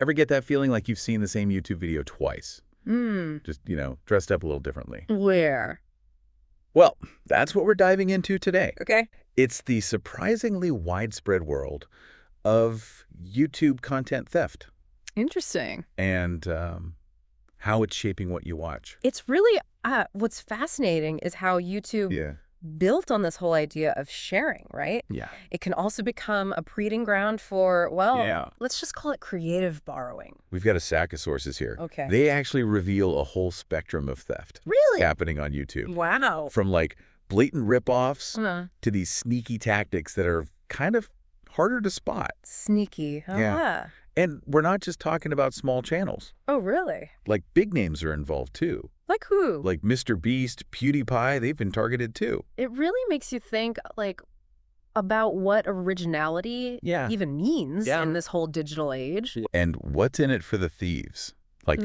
Ever get that feeling like you've seen the same YouTube video twice? Just, dressed up a little differently. Where? Well, that's what we're diving into today. Okay. It's the surprisingly widespread world of YouTube content theft Interesting. and how it's shaping what you watch. It's really, what's fascinating is how YouTube built on this whole idea of sharing, right? Yeah. It can also become a breeding ground for, well, let's just call it creative borrowing. We've got a stack of sources here. Okay. They actually reveal a whole spectrum of theft. Really? Happening on YouTube. Wow. From like blatant rip-offs to these sneaky tactics that are kind of harder to spot. Sneaky. Yeah. And we're not just talking about small channels. Oh, really? Like big names are involved too. Like who? Like Mr. Beast, PewDiePie, they've been targeted too. It really makes you think, like, about what originality even means in this whole digital age. And what's in it for the thieves? Like,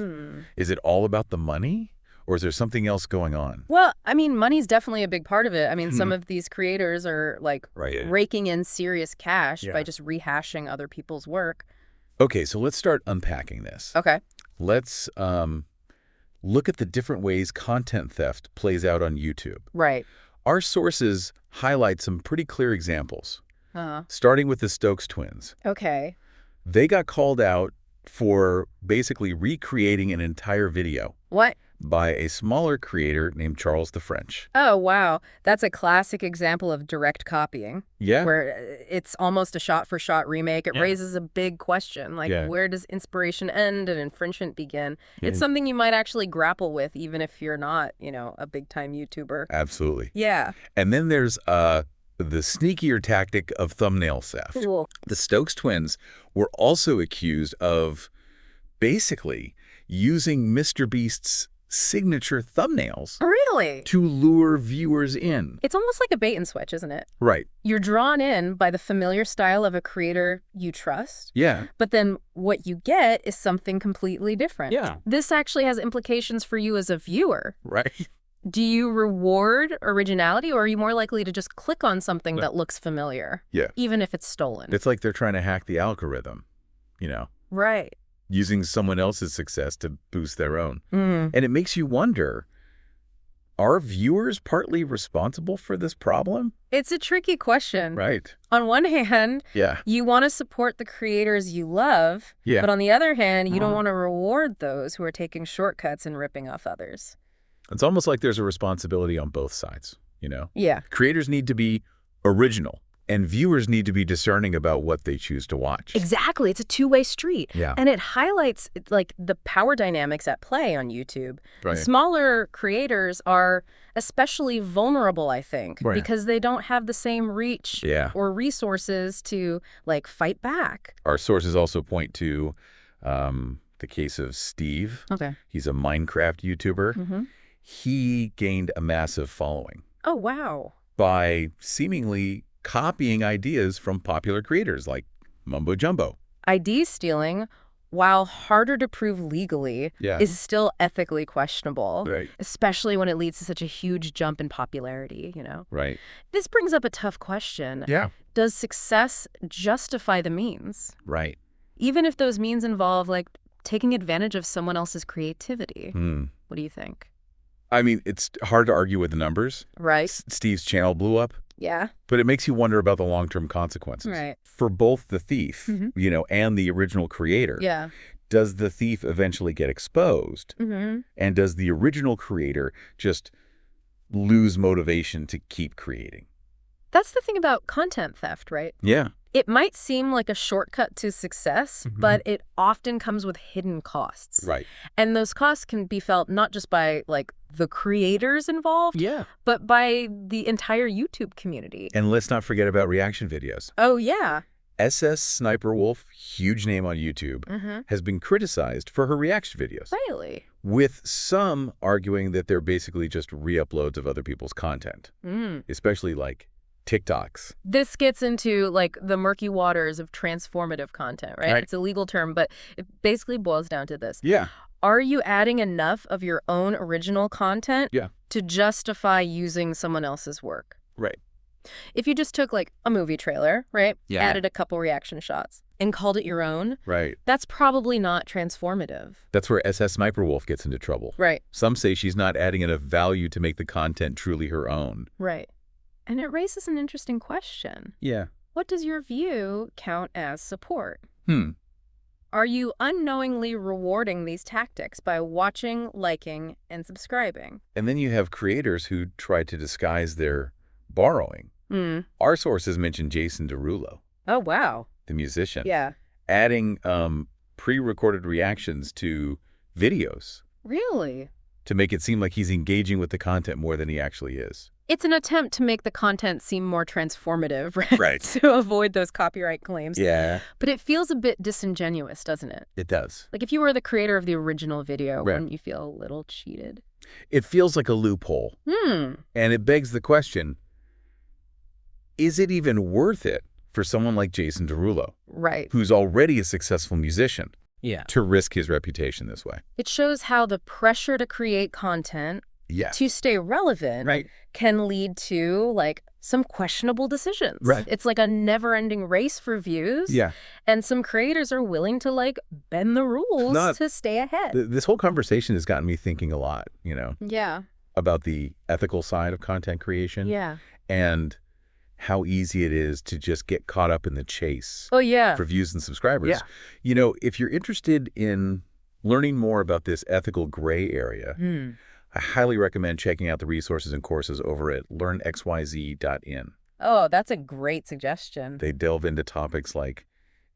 is it all about the money? Or is there something else going on? Well, I mean, money's definitely a big part of it. I mean, some of these creators are, like, raking in serious cash by just rehashing other people's work. Okay, so let's start unpacking this. Okay. Let's look at the different ways content theft plays out on YouTube. Right. Our sources highlight some pretty clear examples, starting with the Stokes twins. Okay. They got called out for basically recreating an entire video. What? By a smaller creator named Charles the French. Oh, wow. That's a classic example of direct copying. Yeah. Where it's almost a shot-for-shot remake. It raises a big question, like where does inspiration end and infringement begin? It's something you might actually grapple with, even if you're not, a big-time YouTuber. Absolutely. Yeah. And then there's the sneakier tactic of thumbnail theft. Cool. The Stokes twins were also accused of basically using Mr. Beast's signature thumbnails to lure viewers in. It's almost like a bait and switch, isn't it? Right. You're drawn in by the familiar style of a creator you trust. Yeah. But then what you get is something completely different. Yeah. This actually has implications for you as a viewer. Right. Do you reward originality, or are you more likely to just click on something that looks familiar? Yeah. Even if it's stolen? It's like they're trying to hack the algorithm, Right. Using someone else's success to boost their own. And it makes you wonder, are viewers partly responsible for this problem? It's a tricky question. Right. On one hand, you want to support the creators you love, but on the other hand, you don't want to reward those who are taking shortcuts and ripping off others. It's almost like there's a responsibility on both sides, Yeah. Creators need to be original. And viewers need to be discerning about what they choose to watch. Exactly. It's a two-way street. Yeah. And it highlights like the power dynamics at play on YouTube. Right. Smaller creators are especially vulnerable, I think, because they don't have the same reach or resources to like fight back. Our sources also point to the case of Steve. Okay. He's a Minecraft YouTuber. He gained a massive following. Oh, wow. By seemingly copying ideas from popular creators like Mumbo Jumbo. ID stealing, while harder to prove legally, is still ethically questionable, especially when it leads to such a huge jump in popularity, Right. This brings up a tough question. Yeah. Does success justify the means? Right. Even if those means involve, like, taking advantage of someone else's creativity. What do you think? I mean, it's hard to argue with the numbers. Right. Steve's channel blew up. Yeah. But it makes you wonder about the long-term consequences. Right. For both the thief, and the original creator. Yeah. Does the thief eventually get exposed? And does the original creator just lose motivation to keep creating? That's the thing about content theft, right? Yeah. It might seem like a shortcut to success, but it often comes with hidden costs. Right. And those costs can be felt not just by, like, the creators involved, but by the entire YouTube community. And let's not forget about reaction videos. Oh, yeah. SS Sniper Wolf, huge name on YouTube, has been criticized for her reaction videos. Really? With some arguing that they're basically just re-uploads of other people's content, especially like TikToks. This gets into like the murky waters of transformative content, right? It's a legal term, but it basically boils down to this. Yeah. Are you adding enough of your own original content to justify using someone else's work? Right. If you just took like a movie trailer, right? Yeah. Added a couple reaction shots. and called it your own, Right. that's probably not transformative. That's where SS Sniperwolf gets into trouble. Right. Some say she's not adding enough value to make the content truly her own. Right. And it raises an interesting question. Yeah. What does your view count as support? Are you unknowingly rewarding these tactics by watching, liking, and subscribing? And then you have creators who try to disguise their borrowing. Our sources mention Jason Derulo. Oh, wow. The musician. Yeah. Adding pre-recorded reactions to videos. Really? To make it seem like he's engaging with the content more than he actually is. It's an attempt to make the content seem more transformative, right? Right. To avoid those copyright claims. Yeah. But it feels a bit disingenuous, doesn't it? It does. Like if you were the creator of the original video, wouldn't you feel a little cheated? It feels like a loophole. And it begs the question, is it even worth it for someone like Jason Derulo? Right. Who's already a successful musician. Yeah. To risk his reputation this way. It shows how the pressure to create content to stay relevant can lead to like some questionable decisions. Right. It's like a never-ending race for views. Yeah. And some creators are willing to like bend the rules to stay ahead. This whole conversation has gotten me thinking a lot, Yeah. about the ethical side of content creation. Yeah. And how easy it is to just get caught up in the chase for views and subscribers. Yeah. If you're interested in learning more about this ethical gray area, I highly recommend checking out the resources and courses over at LearnXYZ-In. Oh, that's a great suggestion. They delve into topics like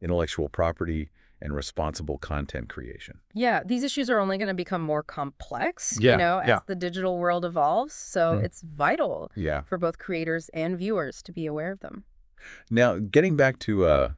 intellectual property and responsible content creation. Yeah, these issues are only going to become more complex, Yeah, as the digital world evolves. So it's vital for both creators and viewers to be aware of them. Now, getting back to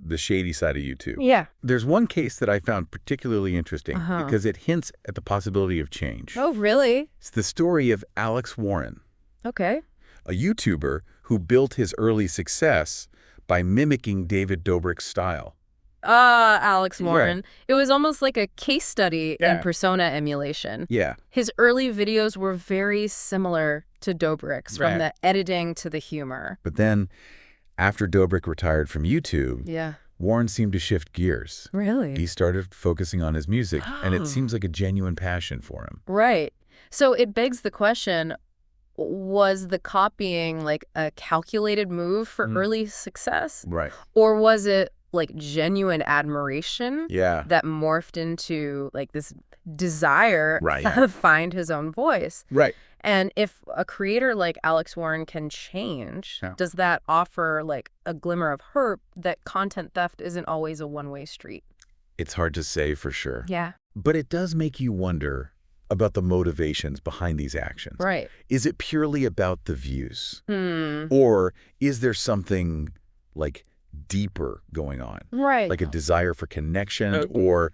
the shady side of YouTube. Yeah. There's one case that I found particularly interesting because it hints at the possibility of change. Oh, really? It's the story of Alex Warren, Okay. a YouTuber who built his early success by mimicking David Dobrik's style. Alex Warren. It was almost like a case study in persona emulation. Yeah. His early videos were very similar to Dobrik's, from the editing to the humor. But then, after Dobrik retired from YouTube, Warren seemed to shift gears. Really? He started focusing on his music, and it seems like a genuine passion for him. Right. So it begs the question, was the copying like a calculated move for early success? Right. Or was it like genuine admiration that morphed into like this desire to find his own voice? Right. And if a creator like Alex Warren can change, does that offer like a glimmer of hope that content theft isn't always a one-way street? It's hard to say for sure. Yeah. But it does make you wonder about the motivations behind these actions. Right. Is it purely about the views? Or is there something like deeper going on? Right. Like a desire for connection or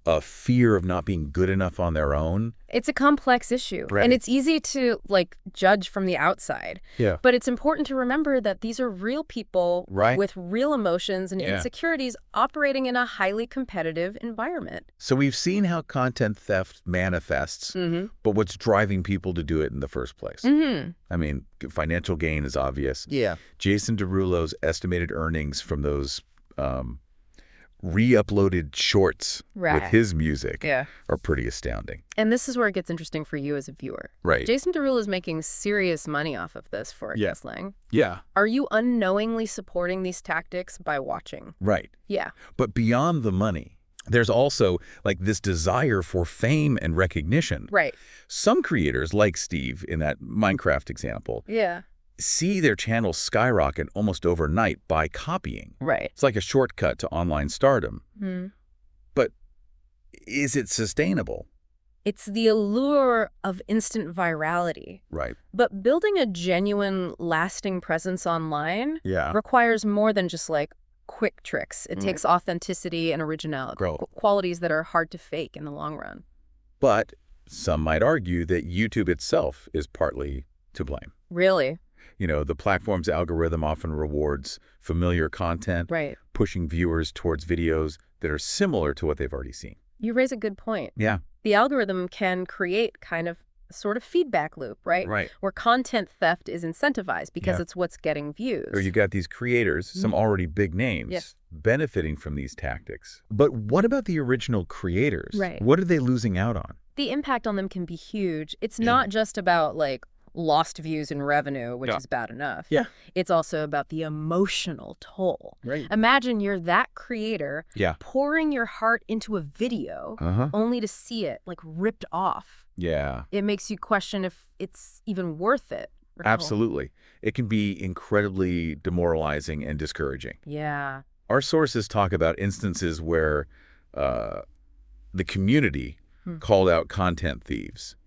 a fear of not being good enough on their own? It's a complex issue. Right. And it's easy to like judge from the outside. Yeah. But it's important to remember that these are real people with real emotions and insecurities operating in a highly competitive environment. So we've seen how content theft manifests, but what's driving people to do it in the first place? I mean, financial gain is obvious. Yeah. Jason Derulo's estimated earnings from those re-uploaded shorts with his music are pretty astounding. And this is where it gets interesting for you as a viewer. Right. Jason Derulo is making serious money off of this for Kissling. Yeah. Are you unknowingly supporting these tactics by watching? Right. Yeah. But beyond the money, there's also like this desire for fame and recognition. Right. Some creators, like Steve in that Minecraft example, see their channel skyrocket almost overnight by copying. Right. It's like a shortcut to online stardom. But is it sustainable? It's the allure of instant virality. Right. But building a genuine, lasting presence online requires more than just like quick tricks. It takes authenticity and originality, qualities that are hard to fake in the long run. But some might argue that YouTube itself is partly to blame. Really? The platform's algorithm often rewards familiar content, pushing viewers towards videos that are similar to what they've already seen. You raise a good point. Yeah. The algorithm can create kind of sort of feedback loop, right? Right. Where content theft is incentivized because it's what's getting views. Or you got these creators, some already big names, benefiting from these tactics. But what about the original creators? Right. What are they losing out on? The impact on them can be huge. It's not just about like lost views and revenue, which is bad enough. Yeah. It's also about the emotional toll. Right. Imagine you're that creator pouring your heart into a video only to see it like ripped off. Yeah. It makes you question if it's even worth it. Absolutely. It can be incredibly demoralizing and discouraging. Yeah. Our sources talk about instances where the community called out content thieves.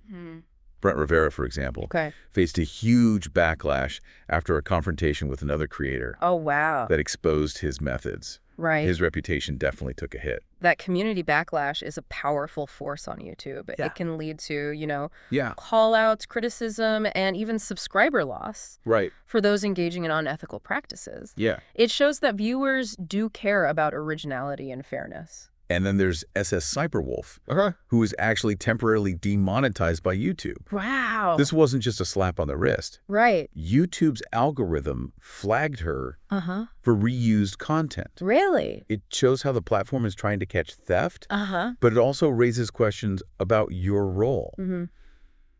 Brent Rivera, for example, faced a huge backlash after a confrontation with another creator. Oh, wow. That exposed his methods. Right. His reputation definitely took a hit. That community backlash is a powerful force on YouTube. Yeah. It can lead to, you know, call-outs, criticism, and even subscriber loss for those engaging in unethical practices. Yeah. It shows that viewers do care about originality and fairness. And then there's SS Cyberwolf, who was actually temporarily demonetized by YouTube. Wow. This wasn't just a slap on the wrist. Right. YouTube's algorithm flagged her for reused content. Really? It shows how the platform is trying to catch theft, but it also raises questions about your role.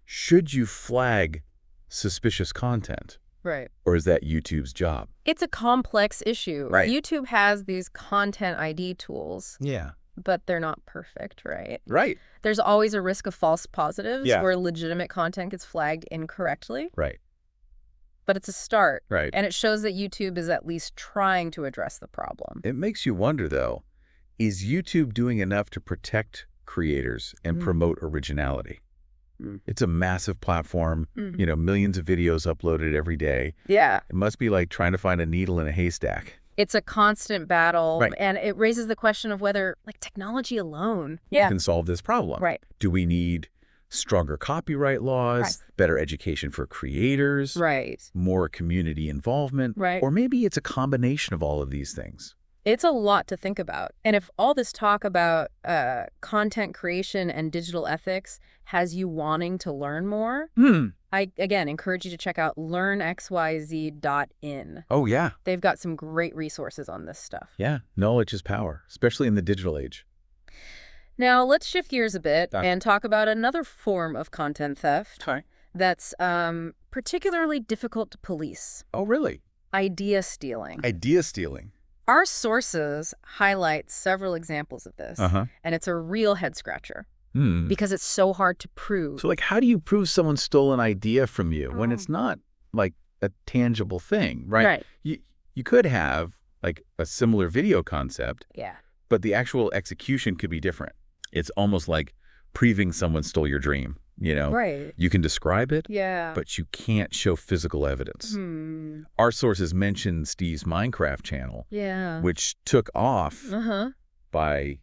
Should you flag suspicious content? Right. Or is that YouTube's job? It's a complex issue. Right. YouTube has these content ID tools. Yeah. But they're not perfect, right? Right. There's always a risk of false positives where legitimate content gets flagged incorrectly. Right. But it's a start. Right. And it shows that YouTube is at least trying to address the problem. It makes you wonder, though, is YouTube doing enough to protect creators and promote originality? It's a massive platform, you know, millions of videos uploaded every day. Yeah. It must be like trying to find a needle in a haystack. It's a constant battle, and it raises the question of whether, like, technology alone can solve this problem. Right. Do we need stronger copyright laws, better education for creators, more community involvement, or maybe it's a combination of all of these things? It's a lot to think about. And if all this talk about content creation and digital ethics has you wanting to learn more, I, again, encourage you to check out LearnXYZ-In. Oh, yeah. They've got some great resources on this stuff. Yeah, knowledge is power, especially in the digital age. Now, let's shift gears a bit and talk about another form of content theft that's particularly difficult to police. Oh, really? Idea stealing. Idea stealing. Our sources highlight several examples of this, and it's a real head-scratcher because it's so hard to prove. So, like, how do you prove someone stole an idea from you when it's not, like, a tangible thing, right? You could have, like, a similar video concept, but the actual execution could be different. It's almost like proving someone stole your dream. You know, you can describe it, but you can't show physical evidence. Our sources mention Steve's Minecraft channel, which took off by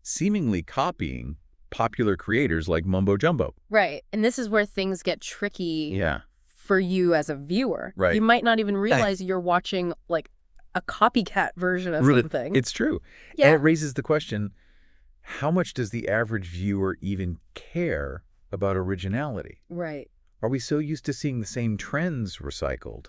seemingly copying popular creators like Mumbo Jumbo. Right. And this is where things get tricky for you as a viewer. Right. You might not even realize you're watching like a copycat version of something. It's true. And it raises the question, how much does the average viewer even care about originality? Right. Are we so used to seeing the same trends recycled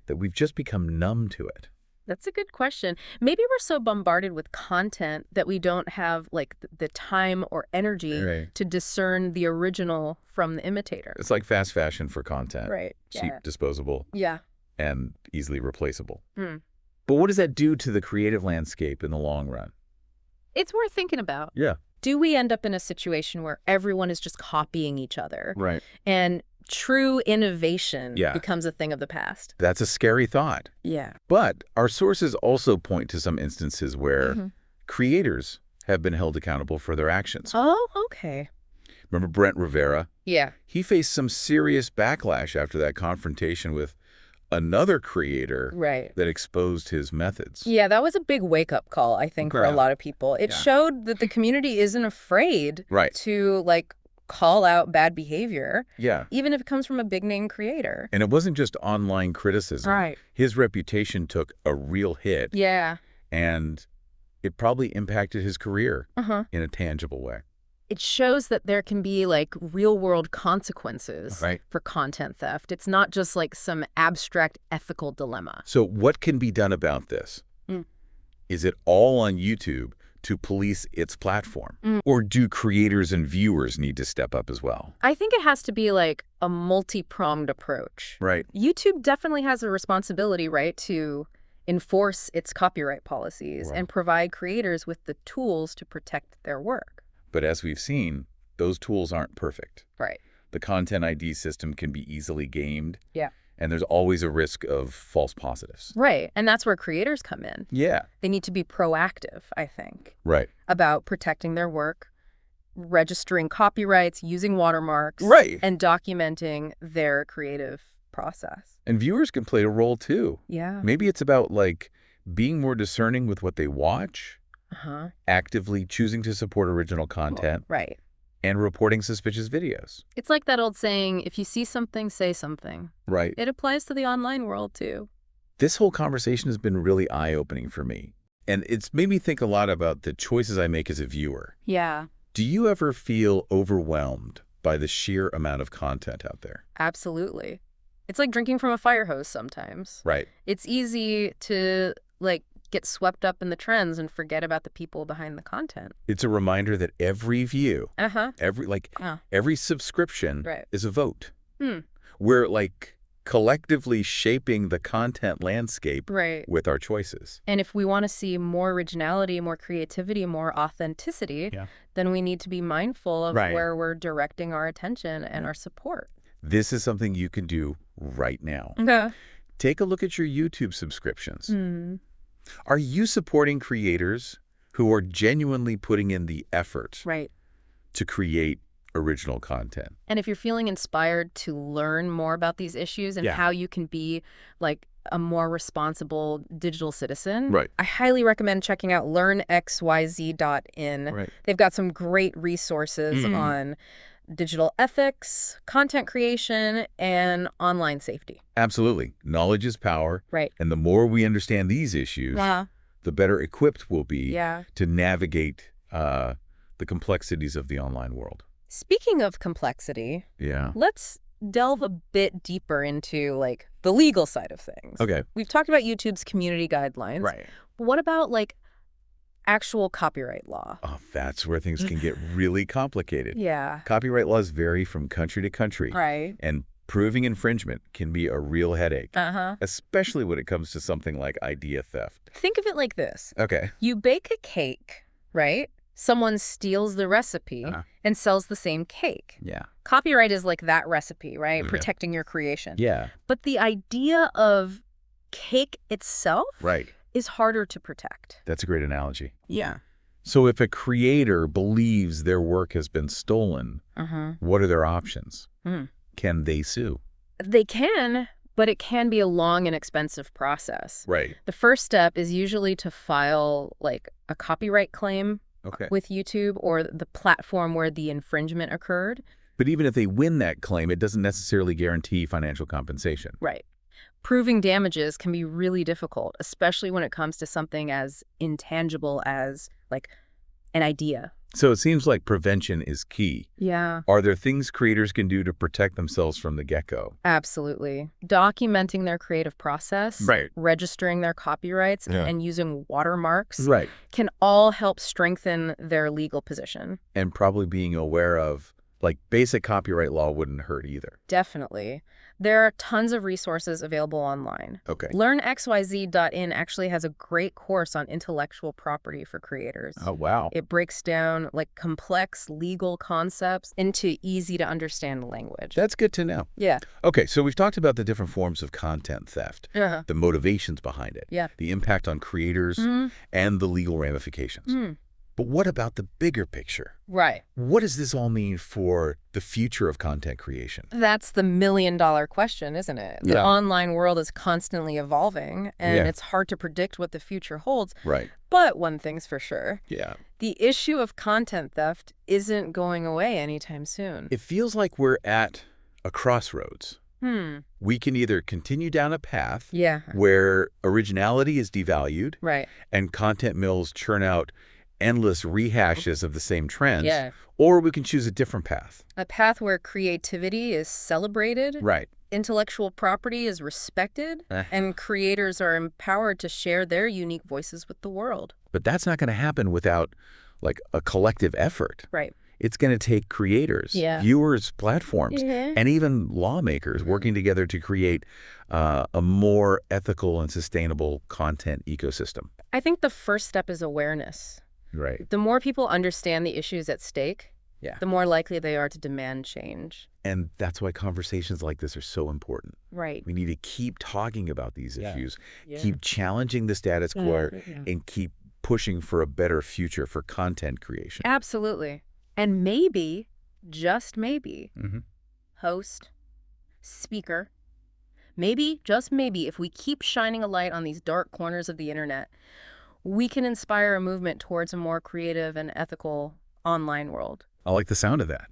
that we've just become numb to it? That's a good question. Maybe we're so bombarded with content that we don't have like the time or energy to discern the original from the imitator. It's like fast fashion for content. Right. Cheap, disposable. Yeah. And easily replaceable. But what does that do to the creative landscape in the long run? It's worth thinking about. Yeah. Do we end up in a situation where everyone is just copying each other? Right. And true innovation becomes a thing of the past? That's a scary thought. Yeah. But our sources also point to some instances where creators have been held accountable for their actions. Oh, okay. Remember Brent Rivera? Yeah. He faced some serious backlash after that confrontation with another creator that exposed his methods. Yeah, that was a big wake-up call, I think, for a lot of people. It showed that the community isn't afraid to, like, call out bad behavior, even if it comes from a big-name creator. And it wasn't just online criticism. Right. His reputation took a real hit. Yeah. And it probably impacted his career in a tangible way. it shows that there can be like real-world consequences for content theft. It's not just like some abstract ethical dilemma. So what can be done about this? Is it all on YouTube to police its platform? Or do creators and viewers need to step up as well? I think it has to be like a multi-pronged approach. Right. YouTube definitely has a responsibility, right, to enforce its copyright policies and provide creators with the tools to protect their work. But as we've seen, those tools aren't perfect. Right. The Content ID system can be easily gamed. Yeah. And there's always a risk of false positives. Right. And that's where creators come in. Yeah. They need to be proactive, I think. Right. About protecting their work, registering copyrights, using watermarks. Right. And documenting their creative process. And viewers can play a role too. Yeah. Maybe it's about like being more discerning with what they watch, actively choosing to support original content. Right. And reporting suspicious videos. It's like that old saying, if you see something, say something. Right. It applies to the online world, too. This whole conversation has been really eye-opening for me. And it's made me think a lot about the choices I make as a viewer. Yeah. Do you ever feel overwhelmed by the sheer amount of content out there? Absolutely. It's like drinking from a fire hose sometimes. Right. It's easy to, like, get swept up in the trends and forget about the people behind the content. It's a reminder that every view, every subscription is a vote. We're like collectively shaping the content landscape with our choices. And if we want to see more originality, more creativity, more authenticity, then we need to be mindful of where we're directing our attention and our support. This is something you can do right now. Take a look at your YouTube subscriptions. Are you supporting creators who are genuinely putting in the effort to create original content? And if you're feeling inspired to learn more about these issues and how you can be like a more responsible digital citizen, I highly recommend checking out LearnXYZ-In. They've got some great resources on digital ethics, content creation, and online safety. Absolutely. Knowledge is power. Right. And the more we understand these issues, the better equipped we'll be to navigate the complexities of the online world. Speaking of complexity, let's delve a bit deeper into like the legal side of things. Okay. We've talked about YouTube's community guidelines. Right. But what about like actual copyright law? Oh, that's where things can get really complicated. Yeah. Copyright laws vary from country to country. Right. And proving infringement can be a real headache, especially when it comes to something like idea theft. Think of it like this. Okay. You bake a cake, right? Someone steals the recipe and sells the same cake. Yeah. Copyright is like that recipe, right? Protecting your creation. Yeah. But the idea of cake itself is harder to protect. That's a great analogy. Yeah. So if a creator believes their work has been stolen, what are their options? Can they sue? They can, but it can be a long and expensive process. Right. The first step is usually to file like a copyright claim with YouTube or the platform where the infringement occurred. But even if they win that claim, it doesn't necessarily guarantee financial compensation. Right. Proving damages can be really difficult, especially when it comes to something as intangible as like an idea. So it seems like prevention is key. Yeah. Are there things creators can do to protect themselves from the get-go? Absolutely. Documenting their creative process, registering their copyrights, and using watermarks can all help strengthen their legal position. And probably being aware of, like, basic copyright law wouldn't hurt either. Definitely. There are tons of resources available online. Okay. LearnXYZ-In actually has a great course on intellectual property for creators. Oh, wow. It breaks down like complex legal concepts into easy to understand language. That's good to know. Yeah. Okay, so we've talked about the different forms of content theft, the motivations behind it, the impact on creators, and the legal ramifications. But what about the bigger picture? Right. What does this all mean for the future of content creation? That's the million-dollar question, isn't it? The online world is constantly evolving, and it's hard to predict what the future holds. Right. But one thing's for sure. Yeah. The issue of content theft isn't going away anytime soon. It feels like we're at a crossroads. We can either continue down a path where originality is devalued and content mills churn out endless rehashes of the same trends, or we can choose a different path. A path where creativity is celebrated, right? Intellectual property is respected, and creators are empowered to share their unique voices with the world. But that's not going to happen without, like, a collective effort. Right. It's going to take creators, viewers, platforms, and even lawmakers working together to create a more ethical and sustainable content ecosystem. I think the first step is awareness. Right. The more people understand the issues at stake, the more likely they are to demand change. And that's why conversations like this are so important. Right. We need to keep talking about these issues, keep challenging the status quo, and keep pushing for a better future for content creation. Absolutely. And maybe, just maybe, host, speaker, maybe, just maybe, if we keep shining a light on these dark corners of the internet, we can inspire a movement towards a more creative and ethical online world. I like the sound of that.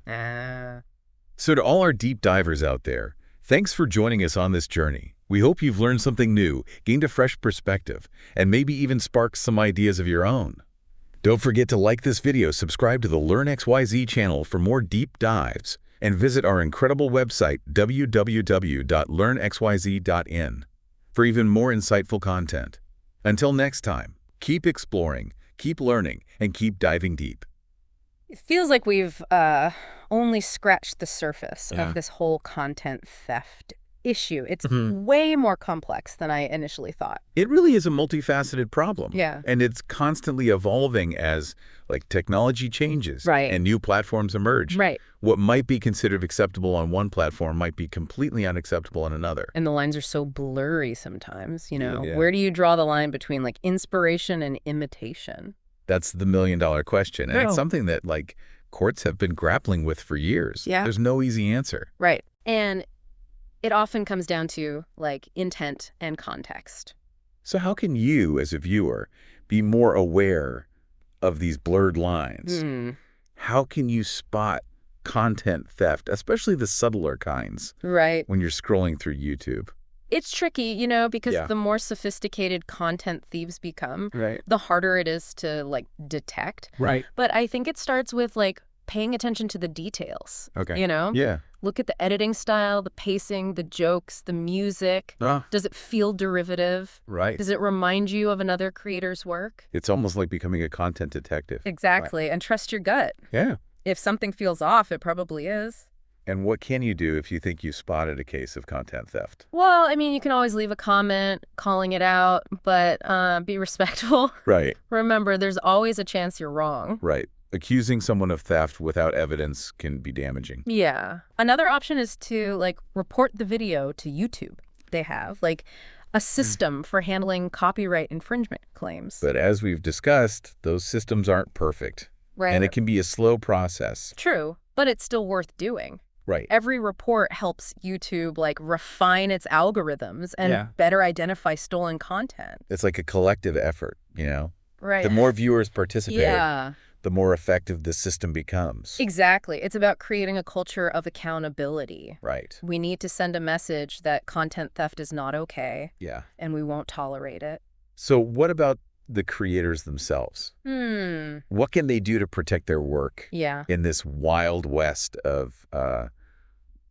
So to all our deep divers out there, thanks for joining us on this journey. We hope you've learned something new, gained a fresh perspective, and maybe even sparked some ideas of your own. Don't forget to like this video, subscribe to the LearnXYZ channel for more deep dives, and visit our incredible website, www.learnxyz.in, for even more insightful content. Until next time, keep exploring, keep learning, and keep diving deep. It feels like we've only scratched the surface of this whole content theft issue. It's way more complex than I initially thought. It really is a multifaceted problem. Yeah. And it's constantly evolving as, like, technology changes and new platforms emerge. Right. What might be considered acceptable on one platform might be completely unacceptable on another. And the lines are so blurry sometimes, you know. Where do you draw the line between, like, inspiration and imitation? That's the million-dollar question. And it's something that, like, courts have been grappling with for years. Yeah. There's no easy answer. Right. And it often comes down to, like, intent and context. So how can you, as a viewer, be more aware of these blurred lines? How can you spot content theft, especially the subtler kinds, when you're scrolling through YouTube? It's tricky, you know, because the more sophisticated content thieves become, the harder it is to, like, detect. Right. But I think it starts with, like, paying attention to the details. Okay. You know? Yeah. Look at the editing style, the pacing, the jokes, the music. Does it feel derivative? Right. Does it remind you of another creator's work? It's almost like becoming a content detective. Exactly. And trust your gut. Yeah. If something feels off, it probably is. And what can you do if you think you spotted a case of content theft? Well, I mean, you can always leave a comment calling it out, but be respectful. Right. Remember, there's always a chance you're wrong. Right. Accusing someone of theft without evidence can be damaging. Yeah. Another option is to, like, report the video to YouTube. They have, like, a system for handling copyright infringement claims. But as we've discussed, those systems aren't perfect. Right. And it can be a slow process. True, but it's still worth doing. Right. Every report helps YouTube, like, refine its algorithms and better identify stolen content. It's like a collective effort, you know? Right. The more viewers participate, the more effective the system becomes. Exactly. It's about creating a culture of accountability. Right. We need to send a message that content theft is not okay. Yeah. And we won't tolerate it. So what about the creators themselves? What can they do to protect their work in this wild west of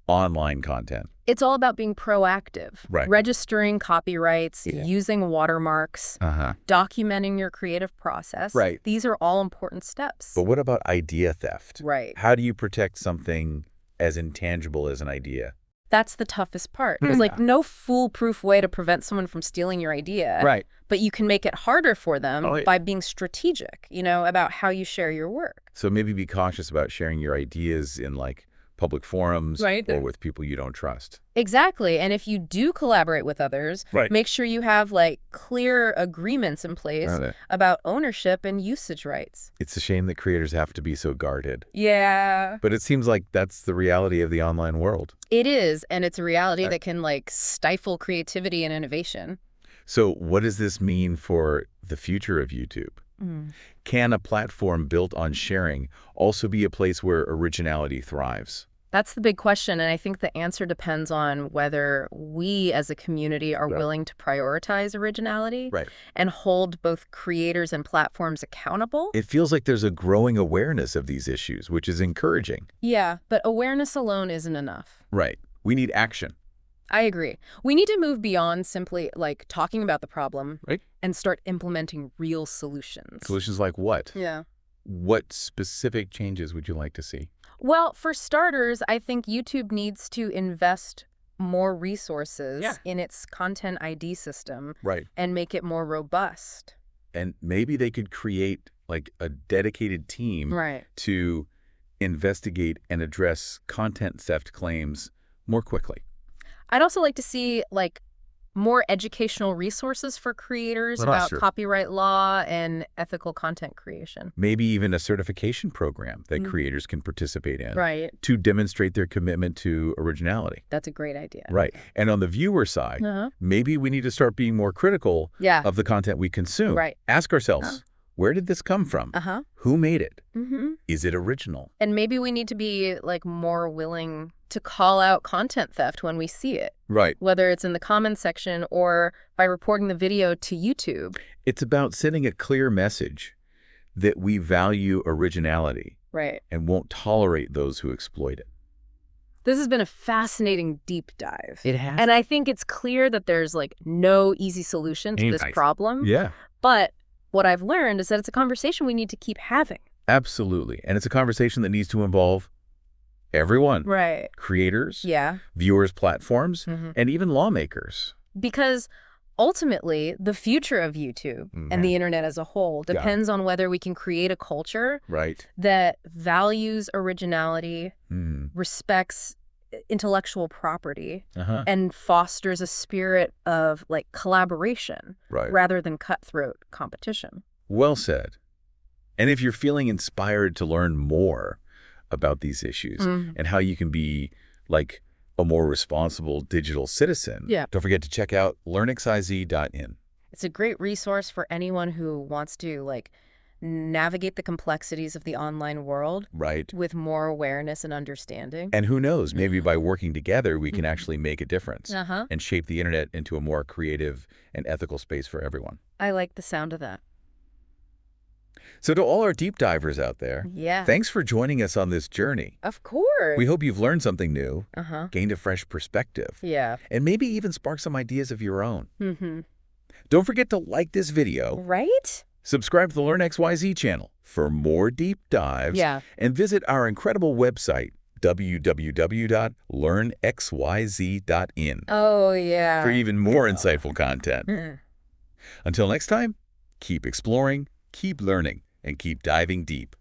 online content? It's all about being proactive, registering copyrights, using watermarks, documenting your creative process. Right. These are all important steps. But what about idea theft? Right. How do you protect something as intangible as an idea? That's the toughest part. There's, like, no foolproof way to prevent someone from stealing your idea. Right. But you can make it harder for them by being strategic, you know, about how you share your work. So maybe be cautious about sharing your ideas in, like, public forums or with people you don't trust. Exactly. And if you do collaborate with others, make sure you have, like, clear agreements in place about ownership and usage rights. It's a shame that creators have to be so guarded. Yeah. But it seems like that's the reality of the online world. It is. And it's a reality that can, like, stifle creativity and innovation. So what does this mean for the future of YouTube? Can a platform built on sharing also be a place where originality thrives? That's the big question, and I think the answer depends on whether we as a community are willing to prioritize originality and hold both creators and platforms accountable. It feels like there's a growing awareness of these issues, which is encouraging. Yeah, but awareness alone isn't enough. Right. We need action. I agree. We need to move beyond simply, like, talking about the problem and start implementing real solutions. Solutions like what? Yeah. What specific changes would you like to see? Well, for starters, I think YouTube needs to invest more resources in its content ID system and make it more robust. And maybe they could create like a dedicated team to investigate and address content theft claims more quickly. I'd also like to see like more educational resources for creators about copyright law and ethical content creation. Maybe even a certification program that creators can participate in to demonstrate their commitment to originality. That's a great idea. Right. And on the viewer side, maybe we need to start being more critical of the content we consume. Ask ourselves, where did this come from? Who made it? Is it original? And maybe we need to be like more willing to call out content theft when we see it. Whether it's in the comments section or by reporting the video to YouTube. It's about sending a clear message that we value originality and won't tolerate those who exploit it. This has been a fascinating deep dive. It has. And I think it's clear that there's like no easy solution to this problem. But what I've learned is that it's a conversation we need to keep having. Absolutely. And it's a conversation that needs to involve everyone. Creators, viewers, platforms, and even lawmakers. Because ultimately, the future of YouTube and the internet as a whole depends on whether we can create a culture that values originality, respects intellectual property, and fosters a spirit of like collaboration rather than cutthroat competition. Well said. And if you're feeling inspired to learn more about these issues and how you can be like a more responsible digital citizen, don't forget to check out LearnXYZ-In. It's a great resource for anyone who wants to like navigate the complexities of the online world with more awareness and understanding. And who knows, maybe by working together, we can actually make a difference and shape the internet into a more creative and ethical space for everyone. I like the sound of that. So to all our deep divers out there, thanks for joining us on this journey. Of course. We hope you've learned something new, gained a fresh perspective, and maybe even sparked some ideas of your own. Don't forget to like this video. Subscribe to the LearnXYZ channel for more deep dives, and visit our incredible website, www.learnxyz.in. For even more insightful content. Until next time, keep exploring, keep learning, and keep diving deep.